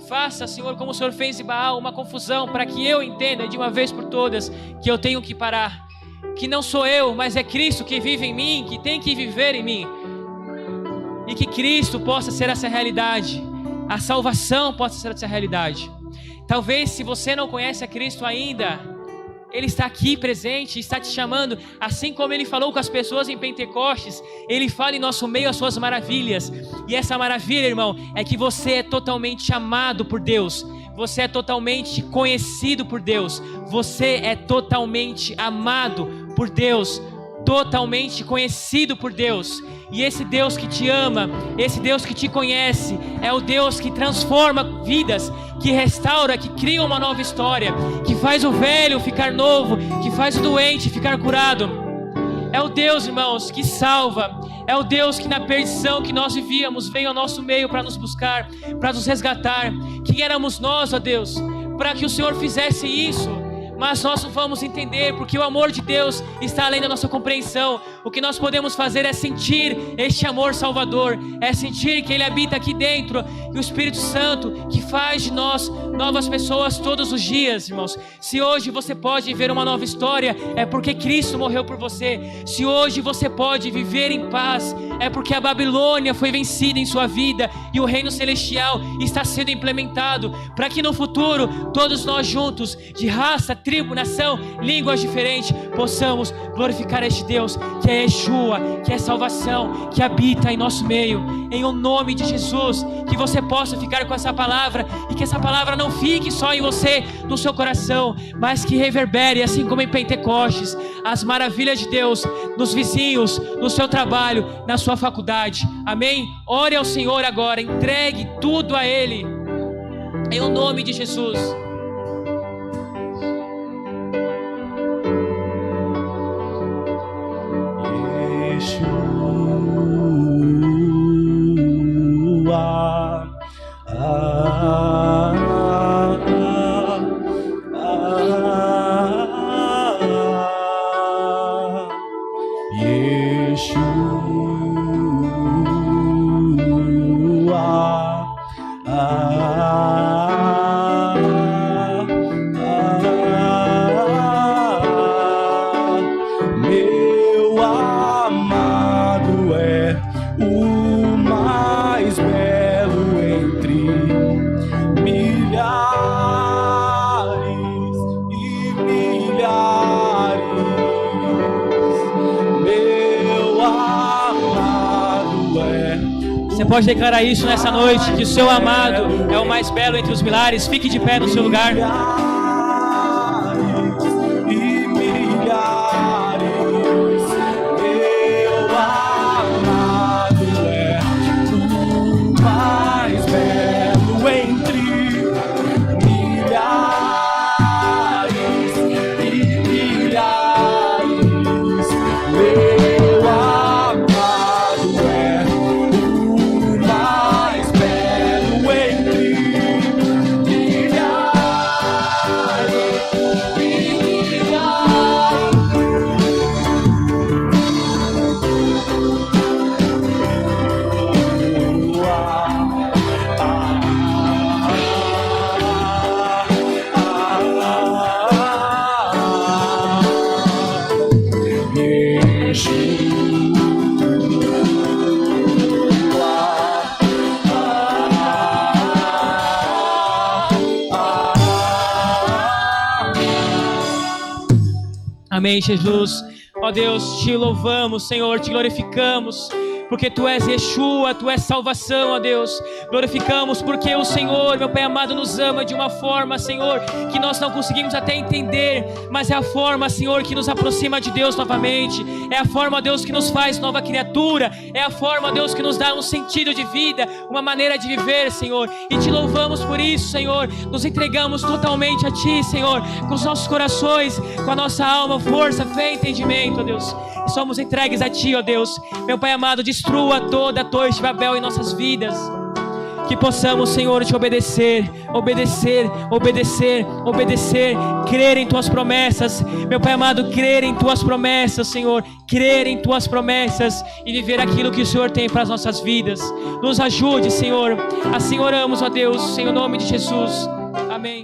Faça, Senhor, como o Senhor fez em Baal, uma confusão, para que eu entenda de uma vez por todas que eu tenho que parar, que não sou eu, mas é Cristo que vive em mim, que tem que viver em mim, e que Cristo possa ser essa realidade, a salvação possa ser essa realidade. Talvez, se você não conhece a Cristo ainda, Ele está aqui presente, está te chamando, assim como Ele falou com as pessoas em Pentecostes, Ele fala em nosso meio as suas maravilhas. E essa maravilha, irmão, é que você é totalmente amado por Deus, você é totalmente conhecido por Deus, você é totalmente amado por Deus, totalmente conhecido por Deus. E esse Deus que te ama, esse Deus que te conhece, é o Deus que transforma vidas, que restaura, que cria uma nova história, que faz o velho ficar novo, que faz o doente ficar curado. É o Deus, irmãos, que salva. É o Deus que na perdição que nós vivíamos veio ao nosso meio para nos buscar, para nos resgatar. Quem éramos nós, ó Deus, para que o Senhor fizesse isso? Mas nós não vamos entender, porque o amor de Deus está além da nossa compreensão. O que nós podemos fazer é sentir este amor salvador, é sentir que Ele habita aqui dentro, e o Espírito Santo que faz de nós novas pessoas todos os dias, irmãos. Se hoje você pode viver uma nova história, é porque Cristo morreu por você. Se hoje você pode viver em paz, é porque a Babilônia foi vencida em sua vida e o reino celestial está sendo implementado, para que no futuro todos nós juntos, de raça, tribo, nação, línguas diferentes, possamos glorificar este Deus que é Yeshua, que é salvação, que habita em nosso meio. Em o nome de Jesus, que você possa ficar com essa palavra, e que essa palavra não fique só em você, no seu coração, mas que reverbere, assim como em Pentecostes, as maravilhas de Deus nos vizinhos, no seu trabalho, na sua faculdade. Amém? Ore ao Senhor agora, entregue tudo a Ele, em o nome de Jesus. Você pode declarar isso nessa noite, que o seu amado é o mais belo entre os milhares. Fique de pé no seu lugar. Amém, Jesus. Ó Deus, te louvamos, Senhor, te glorificamos, porque Tu és Yeshua, Tu és salvação, ó Deus. Glorificamos porque o Senhor, meu Pai amado, nos ama de uma forma, Senhor, que nós não conseguimos até entender, mas é a forma, Senhor, que nos aproxima de Deus novamente. É a forma, Deus, que nos faz nova criatura. É a forma, Deus, que nos dá um sentido de vida, uma maneira de viver, Senhor. E te louvamos por isso, Senhor. Nos entregamos totalmente a Ti, Senhor, com os nossos corações, com a nossa alma, força, fé e entendimento, ó Deus. E somos entregues a Ti, ó Deus. Meu Pai amado, destrua toda a torre de Babel em nossas vidas. Que possamos, Senhor, te obedecer, crer em tuas promessas, meu Pai amado, crer em tuas promessas, Senhor, crer em tuas promessas e viver aquilo que o Senhor tem para as nossas vidas. Nos ajude, Senhor, assim oramos, ó Deus, em nome de Jesus, amém.